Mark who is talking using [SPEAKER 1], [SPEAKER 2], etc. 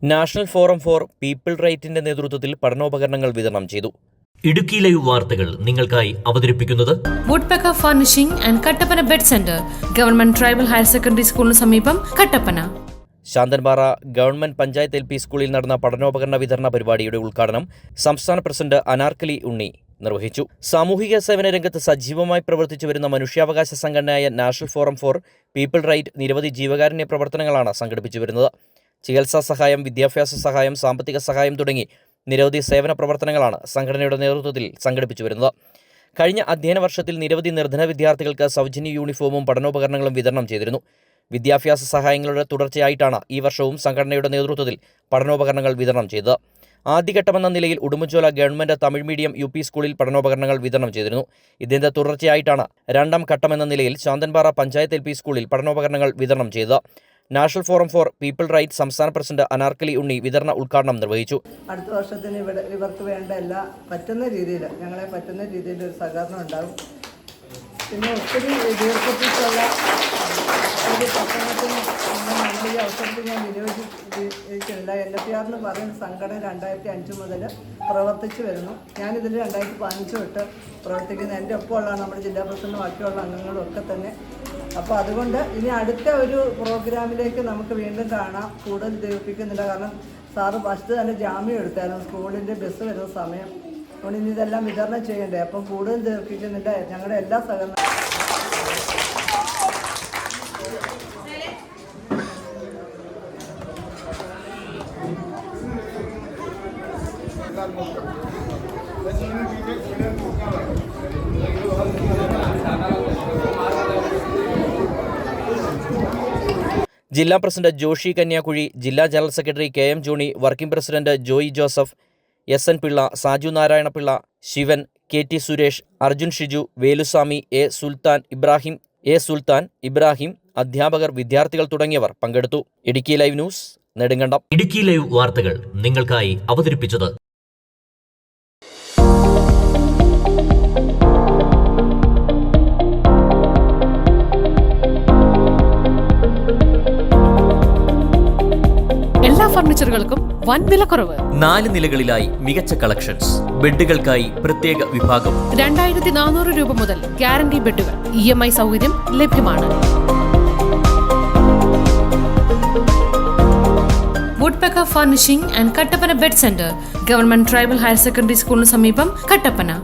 [SPEAKER 1] National forum for people റൈറ്റിന്റെ നേതൃത്വത്തിൽ പഠനോപകരണങ്ങൾ വിതരണം ചെയ്തു.
[SPEAKER 2] ഇടുക്കി ലൈവ് വാർത്തകൾ നിങ്ങൾക്കായി അവതരിപ്പിക്കുന്നത്
[SPEAKER 3] woodpecker furnishing and Kattappana bed centre, government tribal higher secondary സ്കൂളിന് സമീപം, കട്ടപ്പന.
[SPEAKER 1] ശാന്തൻപാറ ഗവൺമെന്റ് പഞ്ചായത്ത് LP സ്കൂളിൽ നടന്ന പഠനോപകരണ വിതരണ പരിപാടിയുടെ ഉദ്ഘാടനം സംസ്ഥാന പ്രസിഡന്റ് അനാർക്കലി ഉണ്ണി നിർവഹിച്ചു. സാമൂഹിക സേവന രംഗത്ത് സജീവമായി പ്രവർത്തിച്ചു വരുന്ന മനുഷ്യാവകാശ സംഘടനയായ national forum for people right നിരവധി ജീവകാരുണ്യ പ്രവർത്തനങ്ങളാണ് സംഘടിപ്പിച്ചു വരുന്നത്. ചികിത്സാ സഹായം, വിദ്യാഭ്യാസ സഹായം, സാമ്പത്തിക സഹായം തുടങ്ങി നിരവധി സേവന പ്രവർത്തനങ്ങളാണ് സംഘടനയുടെ നേതൃത്വത്തിൽ സംഘടിപ്പിച്ചു വരുന്നത്. കഴിഞ്ഞ അധ്യയന വർഷത്തിൽ നിരവധി നിർധന വിദ്യാർത്ഥികൾക്ക് സൗജന്യ യൂണിഫോമും പഠനോപകരണങ്ങളും വിതരണം ചെയ്തിരുന്നു. വിദ്യാഭ്യാസ സഹായങ്ങളുടെ തുടർച്ചയായിട്ടാണ് ഈ വർഷവും സംഘടനയുടെ നേതൃത്വത്തിൽ പഠനോപകരണങ്ങൾ വിതരണം ചെയ്തത്. ആദ്യഘട്ടമെന്ന നിലയിൽ Udumbanchola government Tamil medium UP സ്കൂളിൽ പഠനോപകരണങ്ങൾ വിതരണം ചെയ്തിരുന്നു. ഇതിന്റെ തുടർച്ചയായിട്ടാണ് രണ്ടാം ഘട്ടമെന്ന നിലയിൽ ശാന്തൻപാറ പഞ്ചായത്ത് LP സ്കൂളിൽ പഠനോപകരണങ്ങൾ വിതരണം ചെയ്തത്. National forum for people right സംസ്ഥാന പ്രസിഡന്റ് അനാർക്കലി ഉണ്ണി വിതരണ ഉദ്ഘാടനം നിർവഹിച്ചു.
[SPEAKER 4] അടുത്ത വർഷത്തിന് ഇവർക്ക് വേണ്ട എല്ലാ ഞങ്ങളെ പറ്റുന്ന രീതിയിൽ ഒരു സഹകരണം ഉണ്ടാകും. പിന്നെ ഒത്തിരി ദീർഘത്തിലുള്ള ഒരു പ്രസംഗത്തിന് നമ്മൾ ഈ അവസരത്തിൽ ഞാൻ വിനിയോഗിച്ചിട്ടില്ല. NFR എന്ന് പറയുന്ന സംഘടന 2005 മുതൽ പ്രവർത്തിച്ചു വരുന്നു. ഞാനിതിൽ 2015 തൊട്ട് പ്രവർത്തിക്കുന്ന എൻ്റെ ഒപ്പമുള്ളതാണ് നമ്മുടെ ജില്ലാ പ്രസിഡന്റും ബാക്കിയുള്ള അംഗങ്ങളും ഒക്കെ തന്നെ. അപ്പോൾ അതുകൊണ്ട് ഇനി അടുത്ത ഒരു പ്രോഗ്രാമിലേക്ക് നമുക്ക് വീണ്ടും കാണാം. കൂടുതൽ ദീർഘിപ്പിക്കുന്നില്ല, കാരണം സാറ് ഫസ്റ്റ് തന്നെ ജാമ്യം എടുത്തായിരുന്നു സ്കൂളിൻ്റെ ബസ് വരുന്ന സമയം. അതുകൊണ്ട് ഇനി ഇതെല്ലാം വിതരണം ചെയ്യണ്ടേ. അപ്പം കൂടുതൽ ദീർഘിക്കുന്നില്ല. ഞങ്ങളുടെ എല്ലാ സഹകരണം
[SPEAKER 1] ജില്ലാ പ്രസിഡന്റ് ജോഷി കന്യാകുഴി, ജില്ലാ general secretary KM Johny, working president Joy Joseph, SN Pillai, Saju Narayanapillai, Sivan, KT Suresh, Arjun Shiju, Veluswamy, Sultan, Ibrahim, അധ്യാപകർ, വിദ്യാർത്ഥികൾ തുടങ്ങിയവർ പങ്കെടുത്തു. Idukki live news, Nedumkandam.
[SPEAKER 2] Idukki live വാർത്തകൾ നിങ്ങൾക്കായി അവതരിപ്പിച്ചത്
[SPEAKER 3] എല്ലാ ഫർണിച്ചറുകൾക്കും വൻ വിലക്കുറവ്.
[SPEAKER 2] 4 നിലകളിലായി മികച്ച കളക്ഷൻസ്. ബെഡുകൾക്കായി പ്രത്യേക വിഭാഗം.
[SPEAKER 3] 2400 രൂപ മുതൽ ഗ്യാരണ്ടി ബെഡുകൾ. EMI സൗകര്യം ലഭ്യമാണ്. Woodpecker furnishing and Kattappana bed centre, government tribal higher secondary സ്കൂളിന് സമീപം, കട്ടപ്പന.